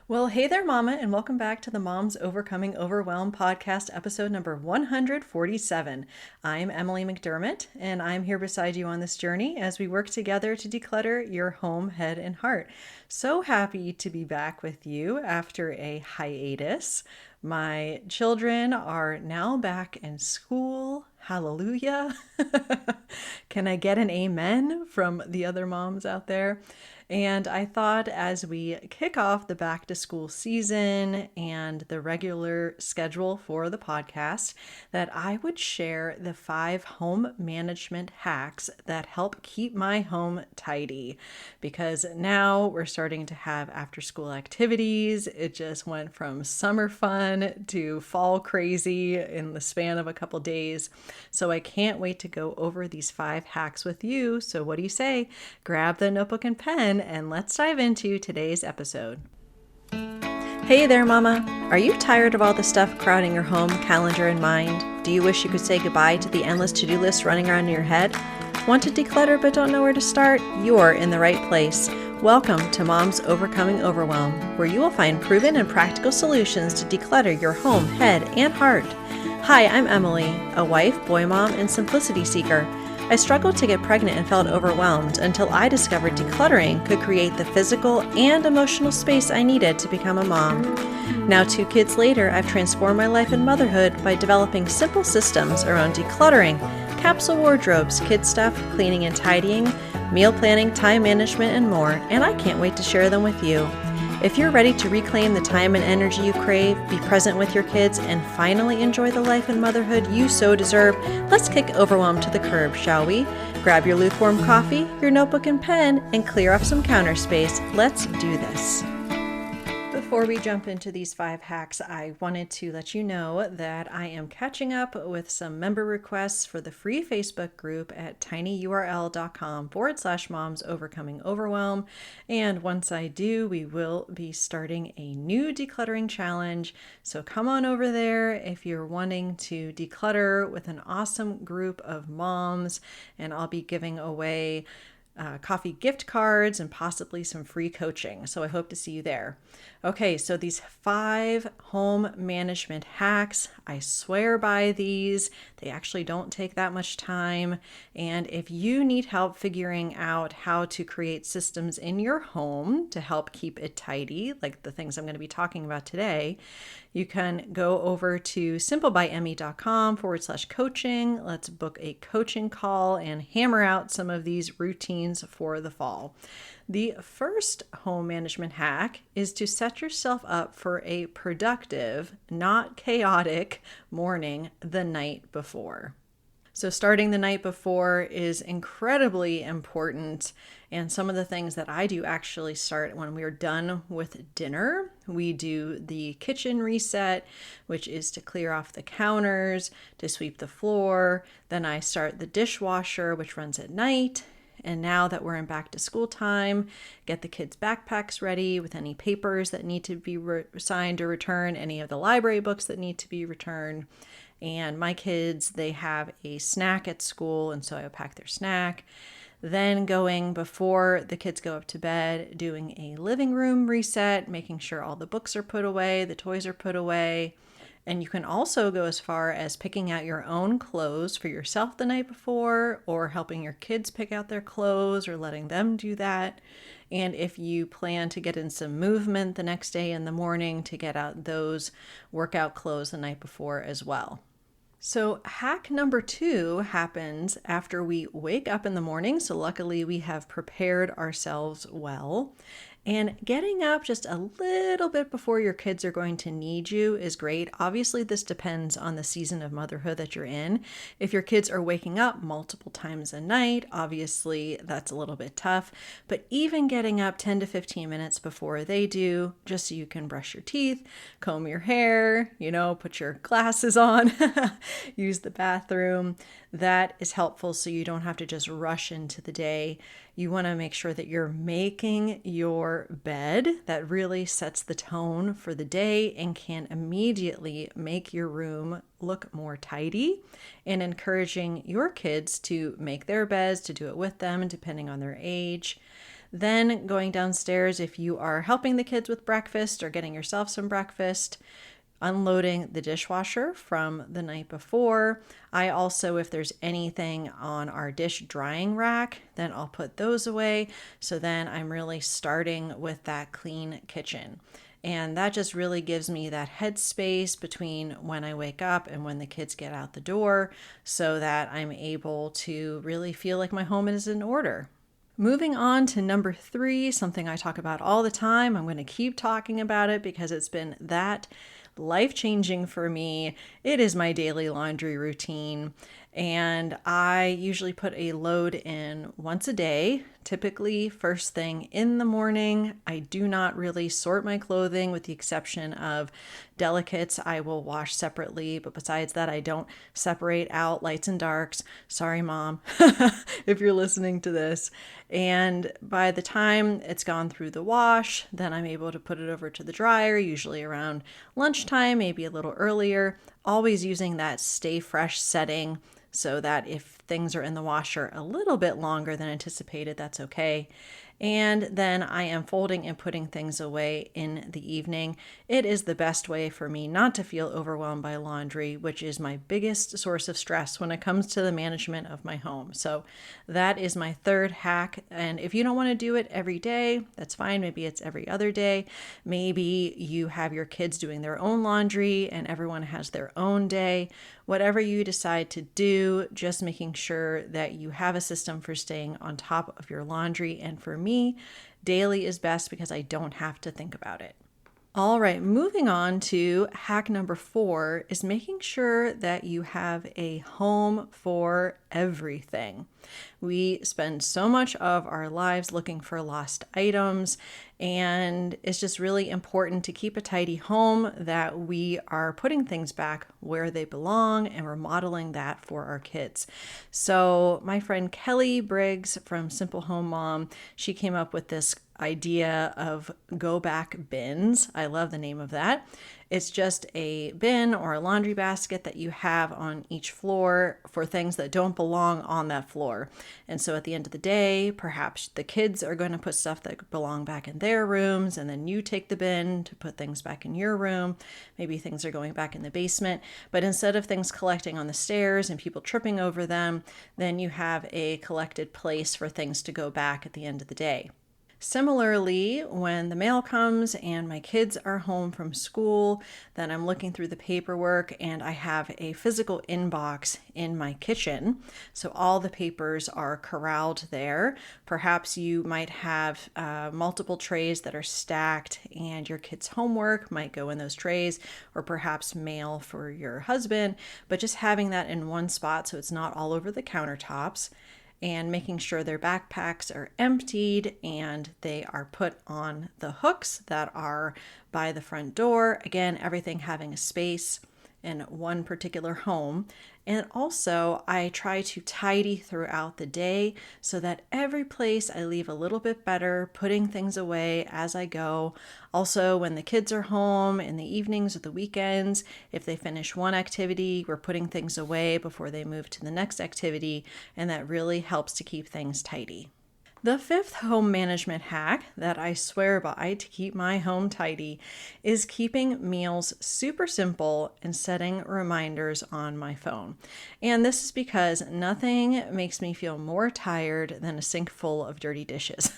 Well, hey there, Mama, and welcome back to the Moms Overcoming Overwhelm podcast, episode number 147. I'm Emily McDermott, and I'm here beside you on this journey as we work together to declutter your home, head, and heart. So happy to be back with you after a hiatus. My children are now back in school. Hallelujah. Can I get an amen from the other moms out there? And I thought as we kick off the back to school season and the regular schedule for the podcast, that I would share the 5 home management hacks that help keep my home tidy. Because now we're starting to have after school activities. It just went from summer fun to fall crazy in the span of a couple days. So I can't wait to go over these 5 hacks with you. So what do you say? Grab the notebook and pen and let's dive into today's episode. Hey there, Mama. Are you tired of all the stuff crowding your home, calendar, and mind? Do you wish you could say goodbye to the endless to-do list running around in your head? Want to declutter but don't know where to start? You're in the right place. Welcome to Moms Overcoming Overwhelm, where you will find proven and practical solutions to declutter your home, head, and heart. Hi, I'm Emily, a wife, boy mom, and simplicity seeker. I struggled to get pregnant and felt overwhelmed until I discovered decluttering could create the physical and emotional space I needed to become a mom. Now, 2 kids later, I've transformed my life and motherhood by developing simple systems around decluttering, capsule wardrobes, kid stuff, cleaning and tidying, meal planning, time management, and more, and I can't wait to share them with you. If you're ready to reclaim the time and energy you crave, be present with your kids, and finally enjoy the life and motherhood you so deserve, let's kick overwhelm to the curb, shall we? Grab your lukewarm coffee, your notebook and pen, and clear off some counter space. Let's do this. Before we jump into these 5 hacks, I wanted to let you know that I am catching up with some member requests for the free Facebook group at tinyurl.com/moms overcoming overwhelm. And once I do, we will be starting a new decluttering challenge. So come on over there if you're wanting to declutter with an awesome group of moms, and I'll be giving away coffee gift cards and possibly some free coaching. So I hope to see you there. Okay, so these 5 home management hacks, I swear by these. They actually don't take that much time. And if you need help figuring out how to create systems in your home to help keep it tidy, like the things I'm going to be talking about today, you can go over to simplebyemmy.com/coaching. Let's book a coaching call and hammer out some of these routines for the fall. The first home management hack is to set yourself up for a productive, not chaotic morning the night before. So starting the night before is incredibly important. And some of the things that I do actually start when we're done with dinner. We do the kitchen reset, which is to clear off the counters, to sweep the floor. Then I start the dishwasher, which runs at night. And now that we're in back to school time, get the kids' backpacks ready with any papers that need to be signed or returned, any of the library books that need to be returned. And my kids, they have a snack at school, and so I pack their snack. Then going before the kids go up to bed, doing a living room reset, making sure all the books are put away, the toys are put away. And you can also go as far as picking out your own clothes for yourself the night before, or helping your kids pick out their clothes or letting them do that. And if you plan to get in some movement the next day in the morning, to get out those workout clothes the night before as well. So hack number 2 happens after we wake up in the morning. So luckily we have prepared ourselves well. And getting up just a little bit before your kids are going to need you is great. Obviously, this depends on the season of motherhood that you're in. If your kids are waking up multiple times a night, obviously that's a little bit tough. But even getting up 10 to 15 minutes before they do, just so you can brush your teeth, comb your hair, put your glasses on, use the bathroom, that is helpful so you don't have to just rush into the day. You want to make sure that you're making your bed. That really sets the tone for the day and can immediately make your room look more tidy, and encouraging your kids to make their beds, to do it with them, depending on their age. Then going downstairs, if you are helping the kids with breakfast or getting yourself some breakfast, unloading the dishwasher from the night before. I also, if there's anything on our dish drying rack, then I'll put those away. So then I'm really starting with that clean kitchen. And that just really gives me that headspace between when I wake up and when the kids get out the door so that I'm able to really feel like my home is in order. Moving on to number 3, something I talk about all the time. I'm going to keep talking about it because it's been that life-changing for me. It is my daily laundry routine, and I usually put a load in once a day, typically first thing in the morning. I do not really sort my clothing with the exception of delicates I will wash separately, but besides that, I don't separate out lights and darks. Sorry, Mom, if you're listening to this. And by the time it's gone through the wash, then I'm able to put it over to the dryer, usually around lunchtime, maybe a little earlier, always using that stay fresh setting so that if things are in the washer a little bit longer than anticipated, that's okay. And then I am folding and putting things away in the evening. It is the best way for me not to feel overwhelmed by laundry, which is my biggest source of stress when it comes to the management of my home. So that is my third hack. And if you don't want to do it every day, that's fine. Maybe it's every other day. Maybe you have your kids doing their own laundry and everyone has their own day. Whatever you decide to do, just making sure that you have a system for staying on top of your laundry. And for me, daily is best because I don't have to think about it. All right, moving on to hack number 4 is making sure that you have a home for everything. We spend so much of our lives looking for lost items, and it's just really important to keep a tidy home, that we are putting things back where they belong, and we're modeling that for our kids. So my friend Kelly Briggs from Simple Home Mom, she came up with this idea of go back bins. I love the name of that. It's just a bin or a laundry basket that you have on each floor for things that don't belong on that floor. And so at the end of the day, perhaps the kids are going to put stuff that belong back in their rooms, and then you take the bin to put things back in your room. Maybe things are going back in the basement. But instead of things collecting on the stairs and people tripping over them, then you have a collected place for things to go back at the end of the day. Similarly, when the mail comes and my kids are home from school, then I'm looking through the paperwork and I have a physical inbox in my kitchen. So all the papers are corralled there. Perhaps you might have multiple trays that are stacked and your kids' homework might go in those trays, or perhaps mail for your husband, but just having that in one spot so it's not all over the countertops, and making sure their backpacks are emptied and they are put on the hooks that are by the front door. Again, everything having a space in one particular home. And also, I try to tidy throughout the day so that every place I leave a little bit better, putting things away as I go. Also, when the kids are home in the evenings or the weekends, if they finish one activity, we're putting things away before they move to the next activity, and that really helps to keep things tidy. The 5th home management hack that I swear by to keep my home tidy is keeping meals super simple and setting reminders on my phone. And this is because nothing makes me feel more tired than a sink full of dirty dishes.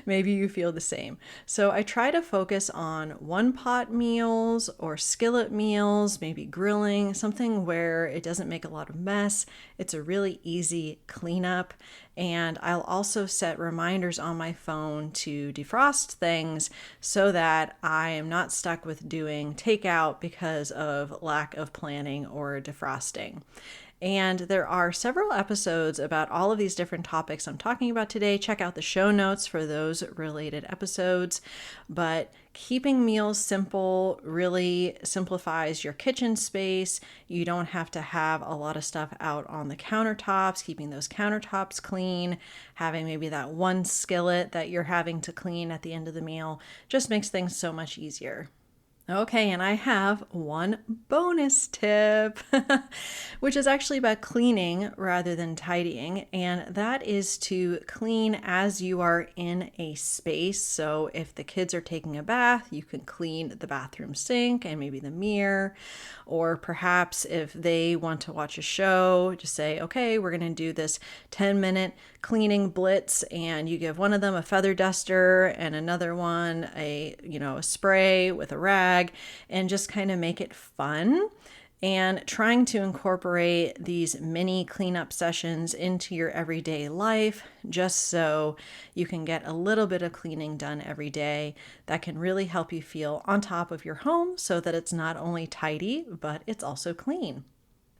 Maybe you feel the same. So I try to focus on one-pot meals or skillet meals, maybe grilling, something where it doesn't make a lot of mess. It's a really easy cleanup. And I'll also set reminders on my phone to defrost things so that I am not stuck with doing takeout because of lack of planning or defrosting. And there are several episodes about all of these different topics I'm talking about today. Check out the show notes for those related episodes. But keeping meals simple really simplifies your kitchen space. You don't have to have a lot of stuff out on the countertops, keeping those countertops clean, having maybe that one skillet that you're having to clean at the end of the meal just makes things so much easier. Okay, and I have one bonus tip, which is actually about cleaning rather than tidying, and that is to clean as you are in a space. So if the kids are taking a bath, you can clean the bathroom sink and maybe the mirror, or perhaps if they want to watch a show, just say, okay, we're going to do this 10-minute cleaning blitz, and you give one of them a feather duster and another one a spray with a rag, and just kind of make it fun, and trying to incorporate these mini cleanup sessions into your everyday life, just so you can get a little bit of cleaning done every day. That can really help you feel on top of your home so that it's not only tidy, but it's also clean.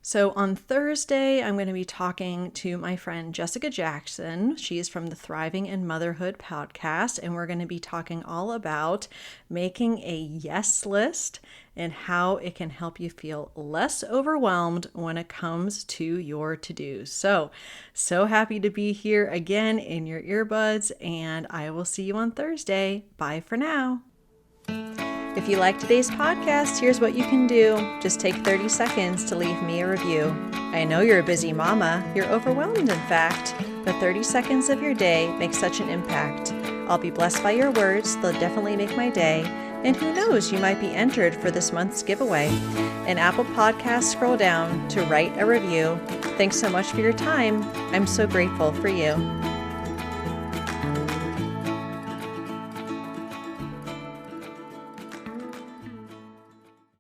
So on Thursday, I'm going to be talking to my friend Jessica Jackson. She's from the Thriving in Motherhood podcast, and we're going to be talking all about making a yes list and how it can help you feel less overwhelmed when it comes to your to-dos. So happy to be here again in your earbuds, and I will see you on Thursday. Bye for now. If you like today's podcast, here's what you can do. Just take 30 seconds to leave me a review. I know you're a busy mama. You're overwhelmed, in fact, but 30 seconds of your day makes such an impact. I'll be blessed by your words. They'll definitely make my day. And who knows, you might be entered for this month's giveaway. In Apple Podcasts, scroll down to write a review. Thanks so much for your time. I'm so grateful for you.